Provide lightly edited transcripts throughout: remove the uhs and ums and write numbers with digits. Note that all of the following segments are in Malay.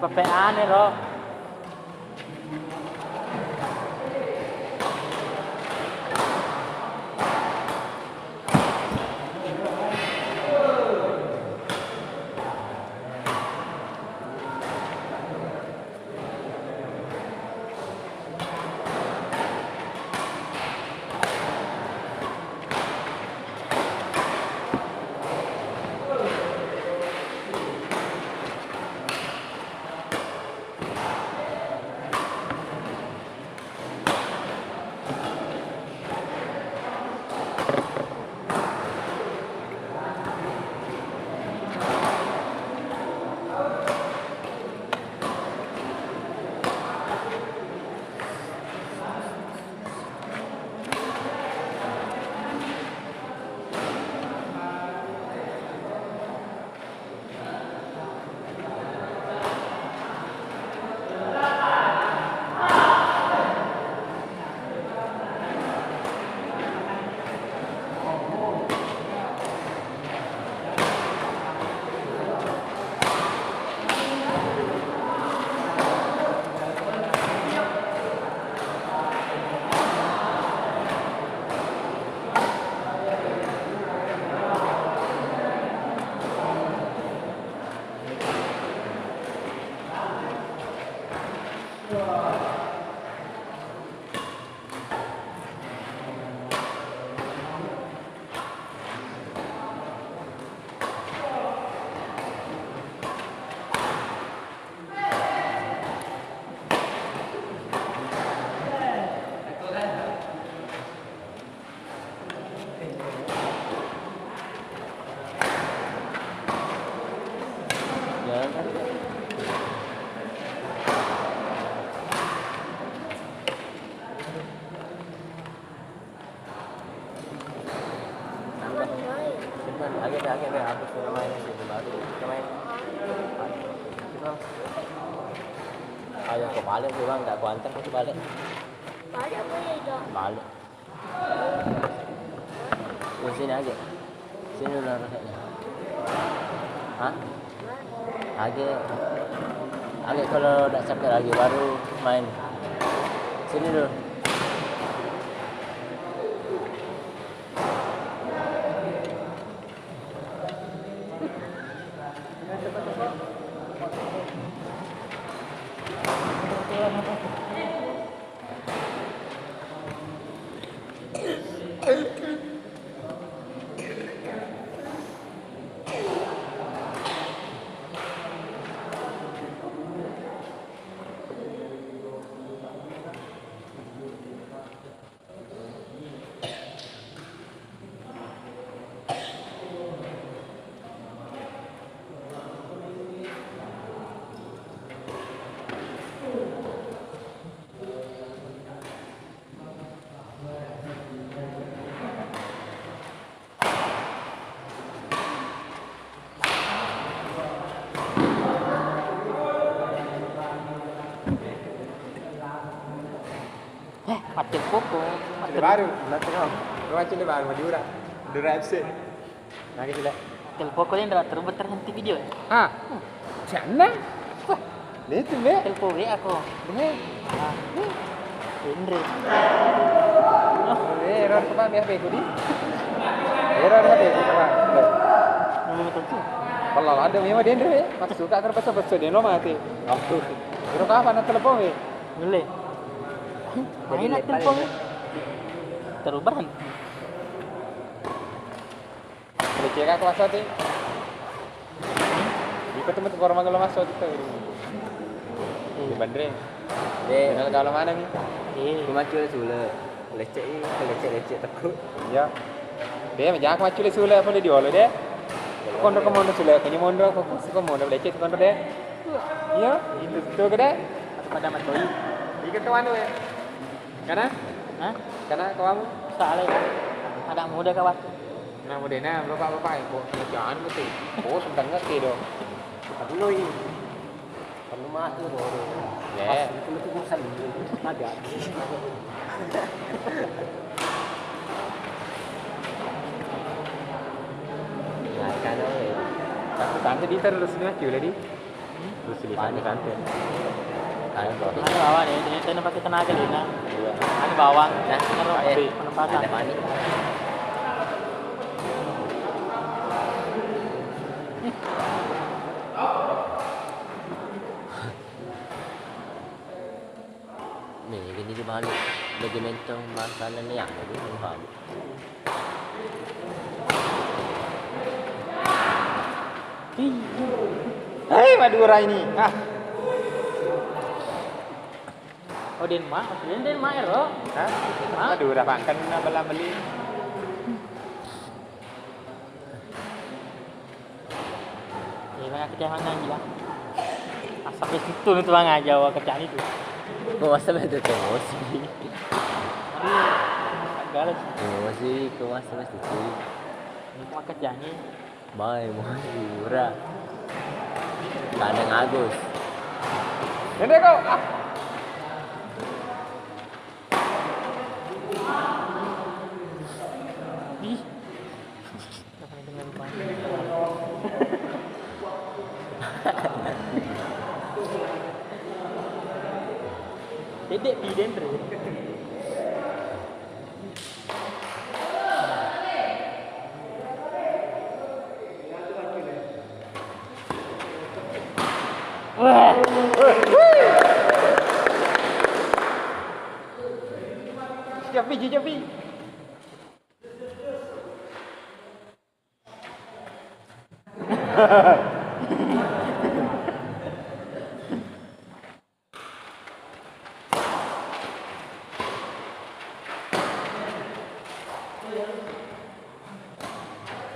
PPA nih loh. Agak aku suruh main sini baru kita main. Ayo kau balik tu bang, tak kau hantar kau balik. Balik apa ya itu? Balik. Sini aja. Sini dulu rasanya. Hah? Agak kalau dah capek lagi baru main. Sini dulu. Macam poko. Baru, nanti kau. Kau macam ni baru Madura. Madura FC. Nak kita lihat. Macam poko ni dah terhenti video. Ah, mana? Ni tu ni. Telpo we aku. Ni. Indri. Error tu apa HP ku di? Error HP ku apa? Nomor tentu. Kalau ada memang dia ni. Masuk tak kerja besar dia nomor mati. Aku. Error apa nak telepon we? Boleh. Main nak telpon. Terubahan. Leceh aku masuk tu. Di ketemu tu orang manggil masuk tu. Di bandar. Kenal kalau mana ni? Cuma cuci sulah. Lecek takut. Ya. Dia macam aku macam sulah apa dia olah dia. Kondo kondo sulah, kanya mondo kondo lecek kondo dia. Ya, itu tu ke dia? Pada matoi. Ikat ke mana we? Kana? Hah? Kana kawamu? Salah ya. Ada muda kawan. Nah, modena bapak-bapak kok jangan mesti. Oh, sedang ngerti dong. Tapi lo ini perlu mati loh. Ya. Itu bosan. Ada. Nah, kan Tante di terus ni macam lagi. Terus di tante. Ada Ini bawang ni, ini pakai tenaga ni nak. Ini bawang. Nah, Ini penempatan. ada panik. Ni gini di balik. Bagi mentong makanan ni yang tadi faham. Hei, Madura ini. Ah. Oh Denmark, Denmark ya roh. Hah? Madura makan bela beli. Banyak kecemasan juga. Sampai situ ni tu bang aja awak kerjaan itu. Kau masa betul emosi. Agak lah. Emosi, kau masa betul. Ini cuma kerjaan ni. Bye, Madura. Kandang Agus. Ini kau. Ah. Ih. Apa ni dengan bang? Dedek piden tu. Wah. Japi.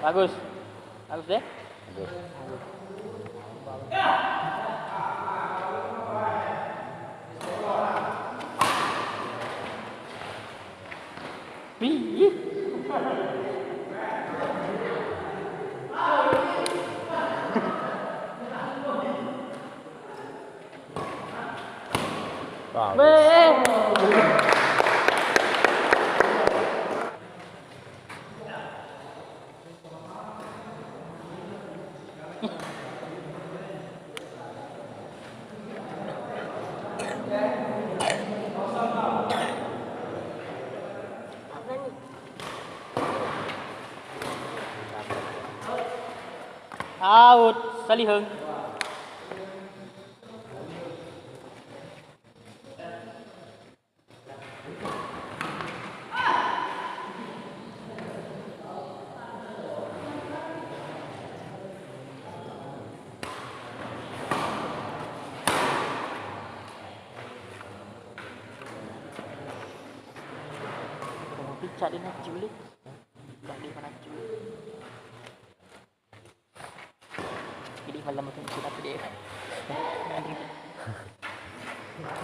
Bagus. Bagus deh. Agus. Ih. Apa nih? Out, Salihung. Cak dia nak culik. Cak dia nak culik. Jadi malam makan kita apa dia?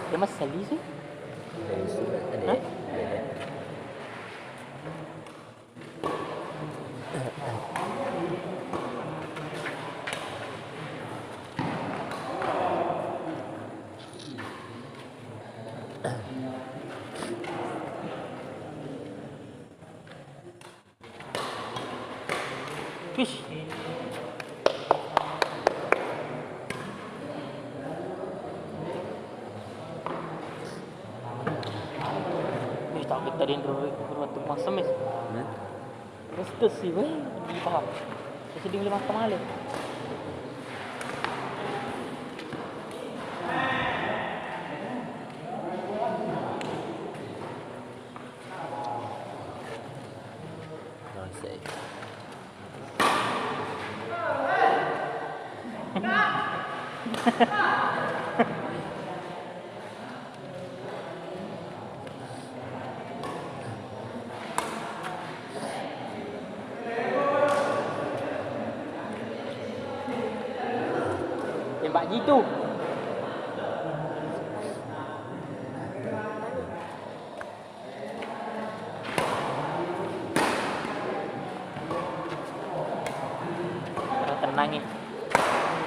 Dia mas sali tu? Dari surat tadi. Hah? Fish. Ni tak kita dia berwaktu masa mes. Resta sih, weh, di faham. Jadi dia boleh makan malam. Nasi. Tembak gitu. Tenang ni.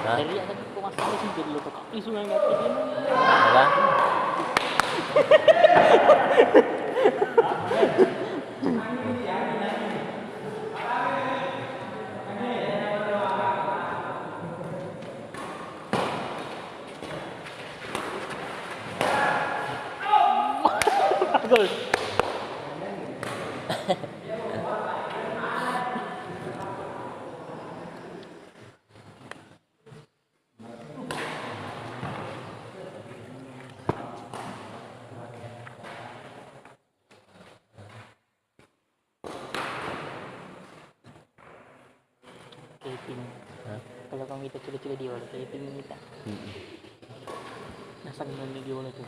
Hah? Dari ada kau masak ni sendiri lo tu. Kau sungai ni apa dia? Apa? Bagus. Keeping. Kalau kau minta curi-curi dia, keeping minta. Nasang dengan video lah tu.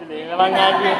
Memang ngaji.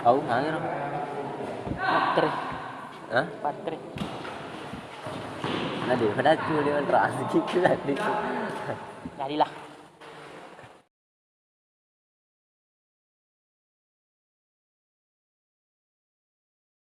Tahu hangir. Patre, Hah? patre. Nadi pada tu dia terasa sikit lah. Jadilah.